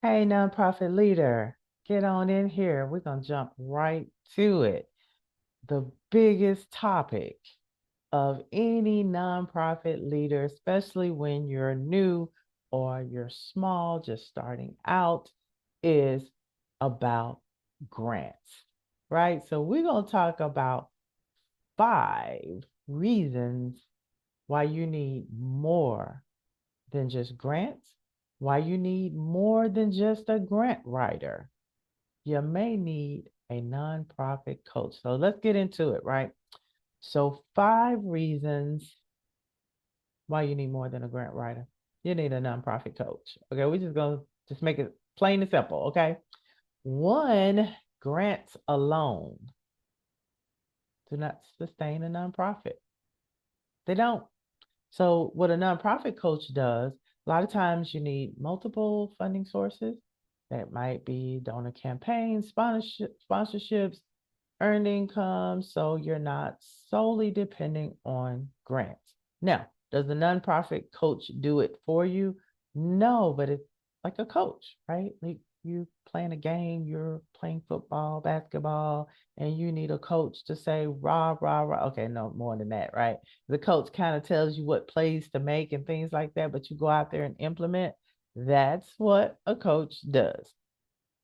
Hey, nonprofit leader, get on in here. We're going to jump right to it. The biggest topic of any nonprofit leader, especially when you're new or you're small, just starting out, is about grants, right? So, we're going to talk about 5 reasons why you need more than just grants, why you need more than just a grant writer. You may need a nonprofit coach. So let's get into it, right? So, 5 reasons why you need more than a grant writer. You need a nonprofit coach. Okay, we're just gonna just make it plain and simple. Okay. One, grants alone do not sustain a nonprofit. They don't. So, what a nonprofit coach does, a lot of times you need multiple funding sources. That might be donor campaigns, sponsorships, earned income. So, you're not solely depending on grants. Now, does the nonprofit coach do it for you? No, but it's like a coach, right? Like you playing a game, you're playing football, basketball, and you need a coach to say rah, rah, rah. Okay, no more than that, right? The coach kind of tells you what plays to make and things like that, but you go out there and implement. That's what a coach does.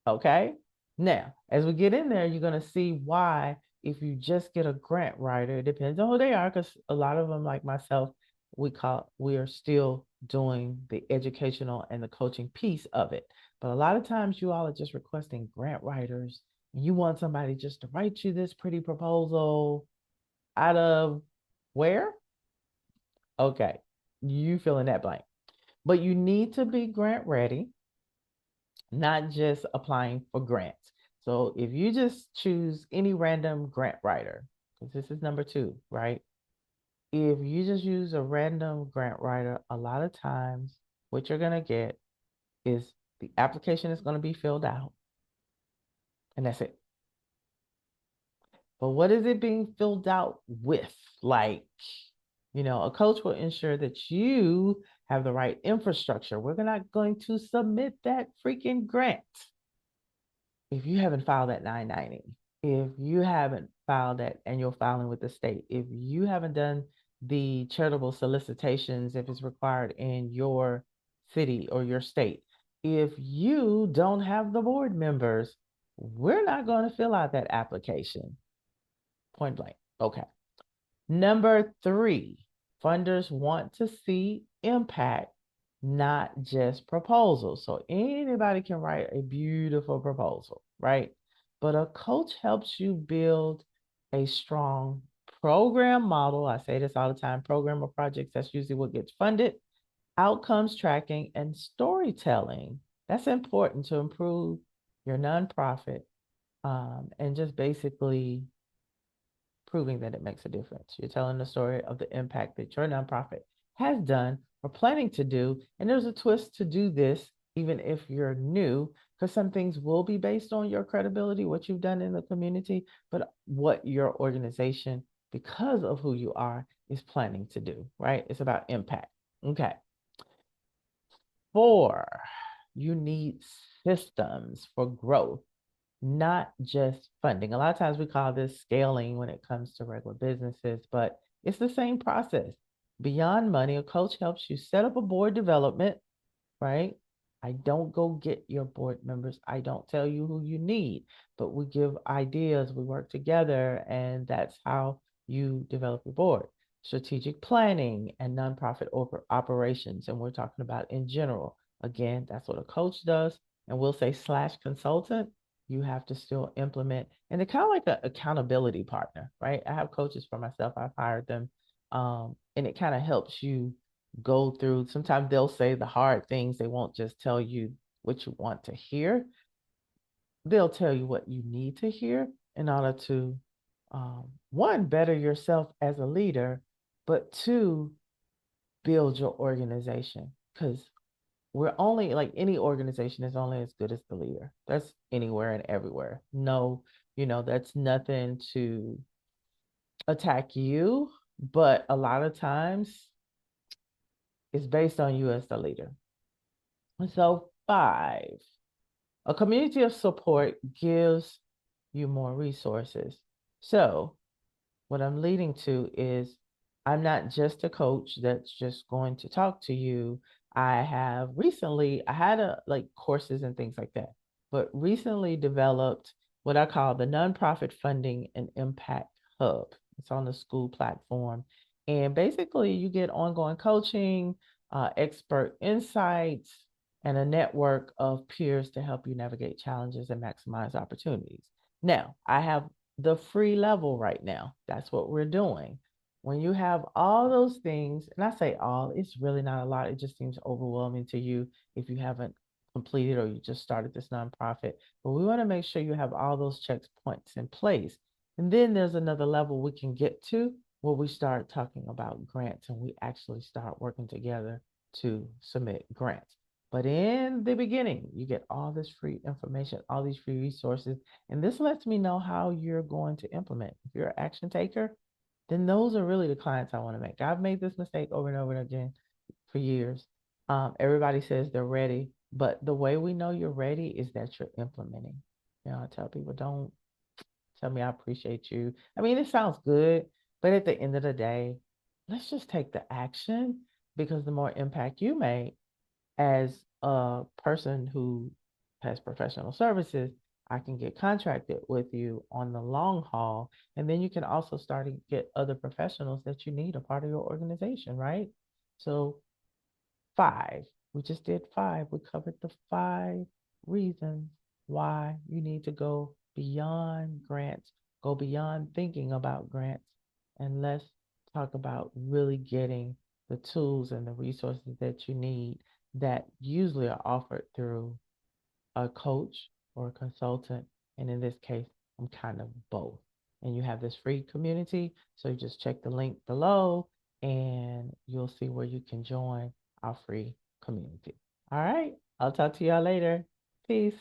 Okay. Now, as we get in there, you're going to see why, if you just get a grant writer, it depends on who they are, because a lot of them, like myself, we are still doing the educational and the coaching piece of it. But a lot of times you all are just requesting grant writers and you want somebody just to write you this pretty proposal out of where? Okay. You fill in that blank. But you need to be grant ready, not just applying for grants. So if you just choose any random grant writer, because this is number 2, right? If you just use a random grant writer, a lot of times what you're going to get is the application is going to be filled out, and that's it. But what is it being filled out with? Like, a coach will ensure that you have the right infrastructure. We're not going to submit that freaking grant if you haven't filed that 990, if you haven't filed that annual filing with the state, if you haven't done the charitable solicitations, if it's required in your city or your state, if you don't have the board members, we're not going to fill out that application. Point blank. Okay. Number 3, funders want to see impact, not just proposals. So anybody can write a beautiful proposal, right? But a coach helps you build a strong program model. I say this all the time, program or projects, that's usually what gets funded. Outcomes tracking and storytelling. That's important to improve your nonprofit, and just basically proving that it makes a difference. You're telling the story of the impact that your nonprofit has done or planning to do. And there's a twist to do this, even if you're new, because some things will be based on your credibility, what you've done in the community, but what your organization, because of who you are, is planning to do, right? It's about impact. Okay. 4, you need systems for growth, not just funding. A lot of times we call this scaling when it comes to regular businesses, but it's the same process. Beyond money, a coach helps you set up a board development, right? I don't go get your board members. I don't tell you who you need, but we give ideas, we work together, and that's how you develop your board. Strategic planning and nonprofit operations, and we're talking about in general. Again, that's what a coach does, and we'll say slash consultant. You have to still implement, and they're kind of like an accountability partner, right? I have coaches for myself. I've hired them, and it kind of helps you go through. Sometimes they'll say the hard things. They won't just tell you what you want to hear. They'll tell you what you need to hear in order to, one, better yourself as a leader, but two, build your organization. Because we're only, like, any organization is only as good as the leader. That's anywhere and everywhere. No, that's nothing to attack you, but a lot of times it's based on you as the leader. So 5, A community of support gives you more resources. So, what I'm leading to is I'm not just a coach that's just going to talk to you. I had like courses and things like that, but recently developed what I call the Nonprofit Funding and Impact Hub. It's on the school platform. And basically, you get ongoing coaching, expert insights, and a network of peers to help you navigate challenges and maximize opportunities. Now, I have the free level right now. That's what we're doing. When you have all those things, and I say all, it's really not a lot. It just seems overwhelming to you if you haven't completed or you just started this nonprofit. But we want to make sure you have all those checkpoints in place. And then there's another level we can get to where we start talking about grants and we actually start working together to submit grants. But in the beginning, you get all this free information, all these free resources, and this lets me know how you're going to implement. If you're an action taker, then those are really the clients I want to make. I've made this mistake over and over again for years. Everybody says they're ready, but the way we know you're ready is that you're implementing. I tell people, don't tell me I appreciate you. I mean, it sounds good, but at the end of the day, let's just take the action because the more impact you make, as a person who has professional services, I can get contracted with you on the long haul. And then you can also start to get other professionals that you need a part of your organization, right? So, five, we just did five. We covered the 5 reasons why you need to go beyond grants, go beyond thinking about grants, and let's talk about really getting the tools and the resources that you need that usually are offered through a coach or a consultant. And in this case, I'm kind of both. And you have this free community. So you just check the link below and you'll see where you can join our free community. All right. I'll talk to y'all later. Peace.